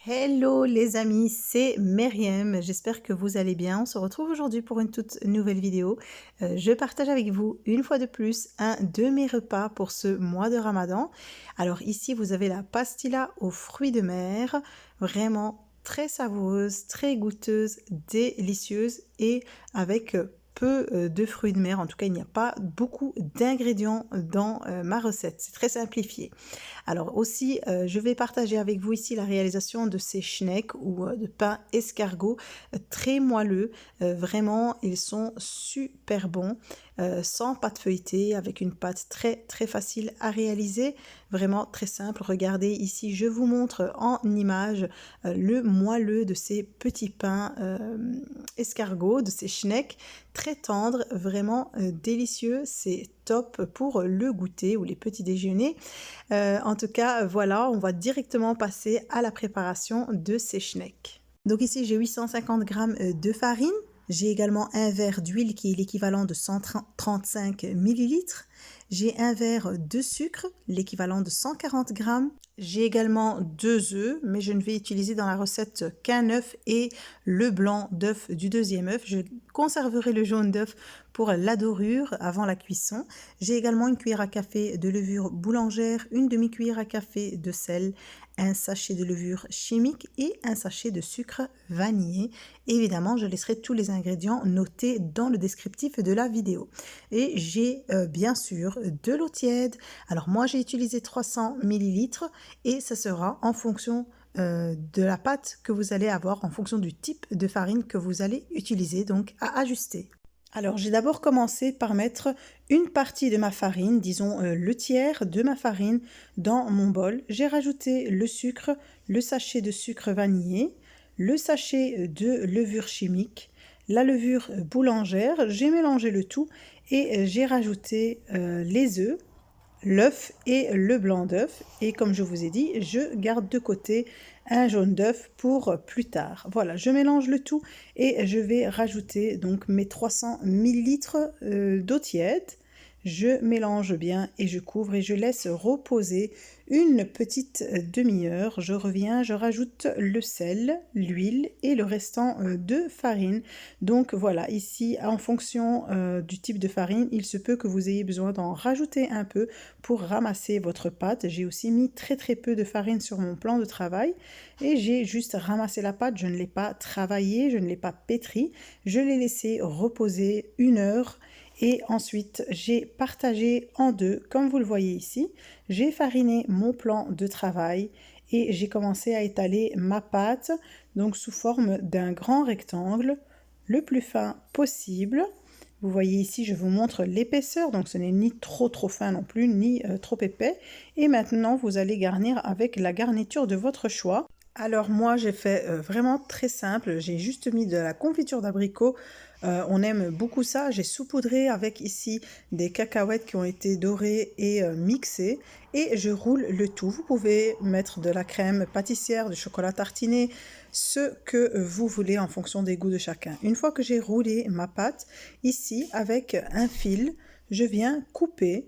Hello les amis, c'est Myriam, j'espère que vous allez bien. On se retrouve aujourd'hui pour une toute nouvelle vidéo. Je partage avec vous une fois de plus un de mes repas pour ce mois de Ramadan. Alors ici vous avez la pastilla aux fruits de mer, vraiment très savoureuse, très goûteuse, délicieuse et avec peu de fruits de mer. En tout cas, il n'y a pas beaucoup d'ingrédients dans ma recette, c'est très simplifié. Alors aussi, je vais partager avec vous ici la réalisation de ces schnecks ou de pain escargot très moelleux. Vraiment, ils sont super bons, sans pâte feuilletée, avec une pâte très très facile à réaliser, vraiment très simple. Regardez ici, je vous montre en image le moelleux de ces petits pains escargots, de ces schnecks, très tendres, vraiment délicieux. C'est top pour le goûter ou les petits déjeuners. En tout cas, voilà, on va directement passer à la préparation de ces schnecks. Donc ici, j'ai 850 g de farine. J'ai également un verre d'huile qui est l'équivalent de 135 ml. J'ai un verre de sucre, l'équivalent de 140 g. J'ai également 2 œufs, mais je ne vais utiliser dans la recette qu'un œuf et le blanc d'œuf du deuxième œuf. Je conserverai le jaune d'œuf pour la dorure avant la cuisson. J'ai également une cuillère à café de levure boulangère, une demi-cuillère à café de sel, un sachet de levure chimique et un sachet de sucre vanillé. Évidemment, je laisserai tous les ingrédients notés dans le descriptif de la vidéo. Et j'ai bien sûr de l'eau tiède. Alors moi, j'ai utilisé 300 ml et ça sera en fonction de la pâte que vous allez avoir, en fonction du type de farine que vous allez utiliser, donc à ajuster. Alors, j'ai d'abord commencé par mettre une partie de ma farine, disons le tiers de ma farine, dans mon bol. J'ai rajouté le sucre, le sachet de sucre vanillé, le sachet de levure chimique, la levure boulangère. J'ai mélangé le tout et j'ai rajouté les œufs, l'œuf et le blanc d'œuf. Et comme je vous ai dit, je garde de côté un jaune d'œuf pour plus tard. Voilà, je mélange le tout et je vais rajouter donc mes 300 ml d'eau tiède. Je mélange bien et je couvre et je laisse reposer une petite demi-heure. Je reviens, je rajoute le sel, l'huile et le restant de farine. Donc voilà, ici en fonction du type de farine, il se peut que vous ayez besoin d'en rajouter un peu pour ramasser votre pâte. J'ai aussi mis très peu de farine sur mon plan de travail et j'ai juste ramassé la pâte. Je ne l'ai pas travaillée, je ne l'ai pas pétrie. Je l'ai laissé reposer 1 heure. Et ensuite, j'ai partagé en deux, comme vous le voyez ici. J'ai fariné mon plan de travail et j'ai commencé à étaler ma pâte, donc sous forme d'un grand rectangle, le plus fin possible. Vous voyez ici, je vous montre l'épaisseur, donc ce n'est ni trop fin non plus, ni trop épais. Et maintenant, vous allez garnir avec la garniture de votre choix. Alors moi, j'ai fait vraiment très simple, j'ai juste mis de la confiture d'abricot. On aime beaucoup ça. J'ai saupoudré avec ici des cacahuètes qui ont été dorées et mixées et je roule le tout. Vous pouvez mettre de la crème pâtissière, du chocolat tartiné, ce que vous voulez en fonction des goûts de chacun. Une fois que j'ai roulé ma pâte, ici avec un fil, je viens couper.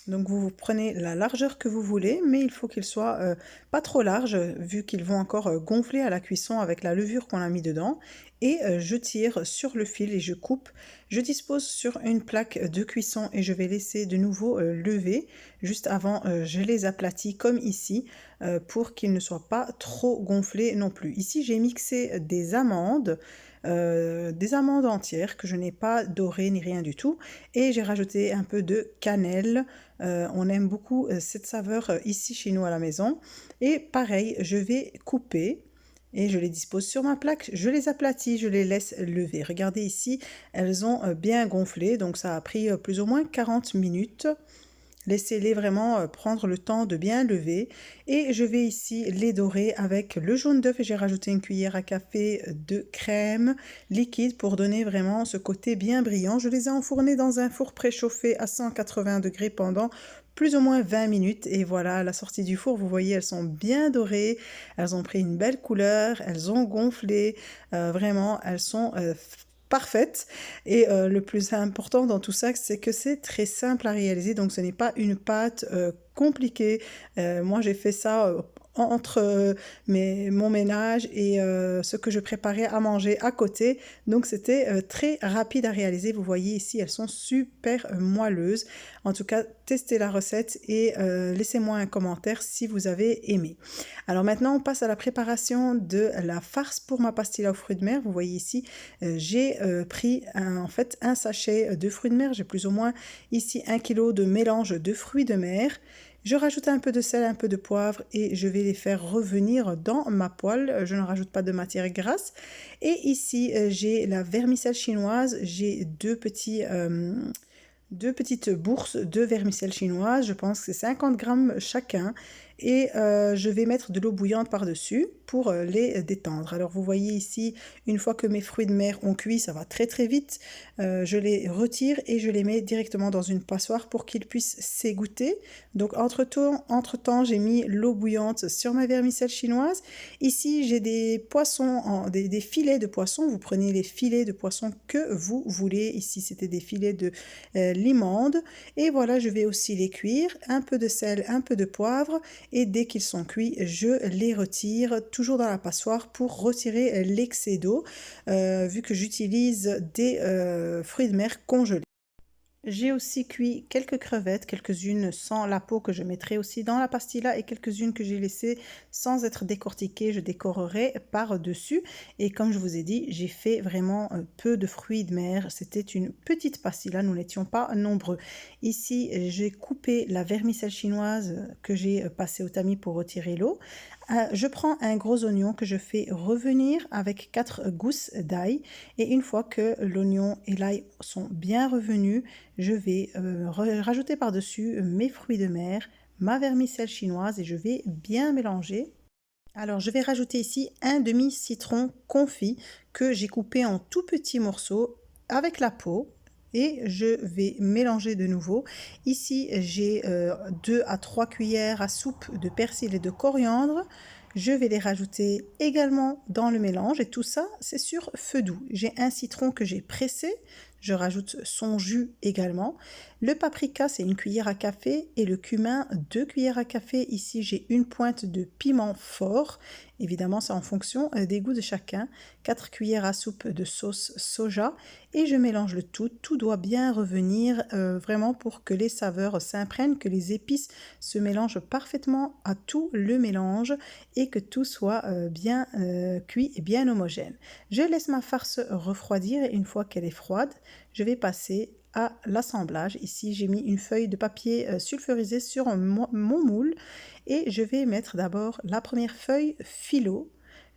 Donc vous prenez la largeur que vous voulez, mais il faut qu'il soit pas trop large, vu qu'ils vont encore gonfler à la cuisson avec la levure qu'on a mis dedans. Et je tire sur le fil et je coupe. Je dispose sur une plaque de cuisson et je vais laisser de nouveau lever. Juste avant, je les aplatis comme ici, pour qu'ils ne soient pas trop gonflés non plus. Ici, j'ai mixé des amandes entières que je n'ai pas dorées ni rien du tout. Et j'ai rajouté un peu de cannelle. On aime beaucoup cette saveur ici chez nous à la maison. Et pareil, je vais couper et je les dispose sur ma plaque. Je les aplatis, je les laisse lever. Regardez ici, elles ont bien gonflé, donc ça a pris plus ou moins 40 minutes. Laissez-les vraiment prendre le temps de bien lever. Et je vais ici les dorer avec le jaune d'œuf et j'ai rajouté une cuillère à café de crème liquide pour donner vraiment ce côté bien brillant. Je les ai enfournés dans un four préchauffé à 180 degrés pendant plus ou moins 20 minutes et voilà, à la sortie du four, vous voyez, elles sont bien dorées, elles ont pris une belle couleur, elles ont gonflé, vraiment, elles sont parfaites. Et le plus important dans tout ça, c'est que c'est très simple à réaliser, donc ce n'est pas une pâte compliquée. Moi, j'ai fait ça entre mon ménage et ce que je préparais à manger à côté. Donc c'était très rapide à réaliser. Vous voyez ici, elles sont super moelleuses. En tout cas, testez la recette et laissez-moi un commentaire si vous avez aimé. Alors maintenant, on passe à la préparation de la farce pour ma pastilla aux fruits de mer. Vous voyez ici, j'ai pris en fait un sachet de fruits de mer. J'ai plus ou moins ici 1 kg de mélange de fruits de mer. Je rajoute un peu de sel, un peu de poivre et je vais les faire revenir dans ma poêle. Je ne rajoute pas de matière grasse. Et ici, j'ai la vermicelle chinoise. J'ai deux petites bourses de vermicelle chinoise. Je pense que c'est 50 grammes chacun. Et je vais mettre de l'eau bouillante par-dessus pour les détendre. Alors vous voyez ici, une fois que mes fruits de mer ont cuit, ça va très très vite. Je les retire et je les mets directement dans une passoire pour qu'ils puissent s'égoutter. Donc entre-temps, j'ai mis l'eau bouillante sur ma vermicelle chinoise. Ici, j'ai des poissons, des filets de poissons. Vous prenez les filets de poissons que vous voulez. Ici, c'était des filets de limande. Et voilà, je vais aussi les cuire. Un peu de sel, un peu de poivre. Et dès qu'ils sont cuits, je les retire toujours dans la passoire pour retirer l'excès d'eau, vu que j'utilise des fruits de mer congelés. J'ai aussi cuit quelques crevettes, quelques-unes sans la peau que je mettrai aussi dans la pastilla et quelques-unes que j'ai laissées sans être décortiquées, je décorerai par-dessus. Et comme je vous ai dit, j'ai fait vraiment peu de fruits de mer. C'était une petite pastilla, nous n'étions pas nombreux. Ici, j'ai coupé la vermicelle chinoise que j'ai passée au tamis pour retirer l'eau. Je prends un gros oignon que je fais revenir avec 4 gousses d'ail et une fois que l'oignon et l'ail sont bien revenus, je vais rajouter par-dessus mes fruits de mer, ma vermicelle chinoise et je vais bien mélanger. Alors je vais rajouter ici un demi-citron confit que j'ai coupé en tout petits morceaux avec la peau. Et je vais mélanger de nouveau. Ici, j'ai 2 à 3 cuillères à soupe de persil et de coriandre. Je vais les rajouter également dans le mélange et tout ça, c'est sur feu doux. J'ai un citron que j'ai pressé. Je rajoute son jus également. Le paprika, c'est 1 cuillère à café et le cumin, 2 cuillères à café. Ici, j'ai une pointe de piment fort. Évidemment, c'est en fonction des goûts de chacun. 4 cuillères à soupe de sauce soja et je mélange le tout. Tout doit bien revenir vraiment pour que les saveurs s'imprègnent, que les épices se mélangent parfaitement à tout le mélange et que tout soit bien cuit et bien homogène. Je laisse ma farce refroidir et une fois qu'elle est froide, je vais passer à l'assemblage. Ici, j'ai mis une feuille de papier sulfurisé sur mon moule et je vais mettre d'abord la première feuille phyllo.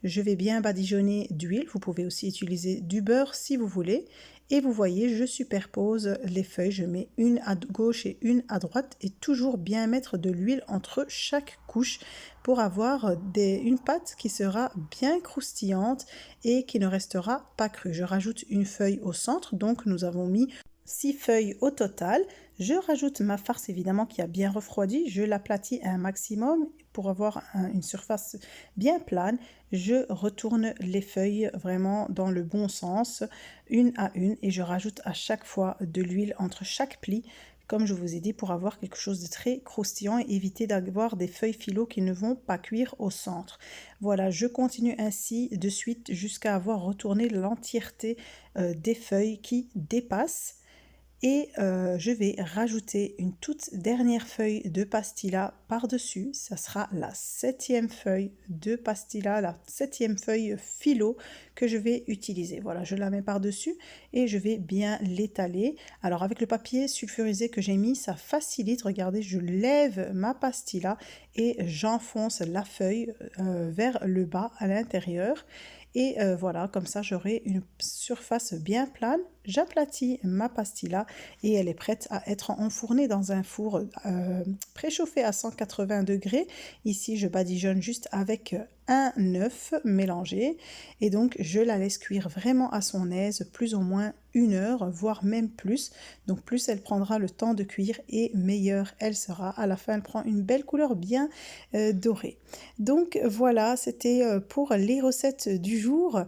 Je vais bien badigeonner d'huile. Vous pouvez aussi utiliser du beurre si vous voulez. Et vous voyez, je superpose les feuilles. Je mets une à gauche et une à droite et toujours bien mettre de l'huile entre chaque couche pour avoir une pâte qui sera bien croustillante et qui ne restera pas crue. Je rajoute une feuille au centre, donc nous avons mis 6 feuilles au total. Je rajoute ma farce évidemment qui a bien refroidi. Je l'aplatis un maximum pour avoir une surface bien plane. Je retourne les feuilles vraiment dans le bon sens, une à une, et je rajoute à chaque fois de l'huile entre chaque pli, comme je vous ai dit, pour avoir quelque chose de très croustillant et éviter d'avoir des feuilles phyllo qui ne vont pas cuire au centre. Voilà, je continue ainsi de suite jusqu'à avoir retourné l'entièreté des feuilles qui dépassent. Et je vais rajouter une toute dernière feuille de pastilla par-dessus. Ça sera la 7e feuille de pastilla, la 7e feuille phyllo que je vais utiliser. Voilà, je la mets par-dessus et je vais bien l'étaler. Alors avec le papier sulfurisé que j'ai mis, ça facilite. Regardez, je lève ma pastilla et j'enfonce la feuille vers le bas à l'intérieur. Et voilà, comme ça j'aurai une surface bien plane j'aplatis ma pastilla et elle est prête à être enfournée dans un four préchauffé à 180 degrés. Ici, je badigeonne juste avec un œuf mélangé et donc je la laisse cuire vraiment à son aise, plus ou moins 1 heure, voire même plus. Donc plus elle prendra le temps de cuire et meilleure elle sera. À la fin, elle prend une belle couleur bien dorée. Donc voilà, c'était pour les recettes du jour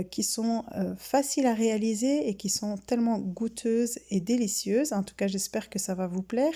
qui sont faciles à réaliser et qui sont tellement goûteuses et délicieuses. En tout cas, j'espère que ça va vous plaire,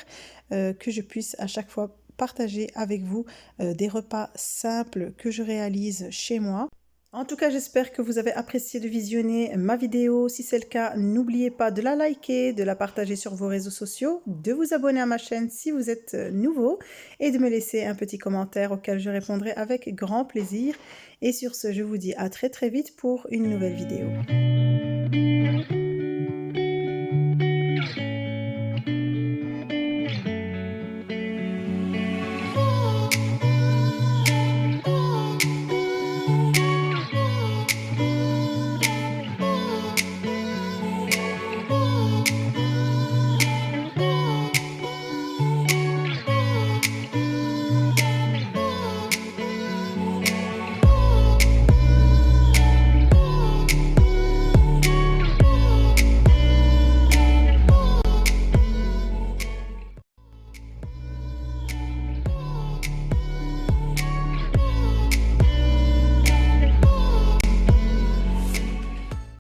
que je puisse à chaque fois partager avec vous des repas simples que je réalise chez moi. En tout cas, j'espère que vous avez apprécié de visionner ma vidéo. Si c'est le cas, n'oubliez pas de la liker, de la partager sur vos réseaux sociaux, de vous abonner à ma chaîne si vous êtes nouveau et de me laisser un petit commentaire auquel je répondrai avec grand plaisir. Et sur ce, je vous dis à très très vite pour une nouvelle vidéo.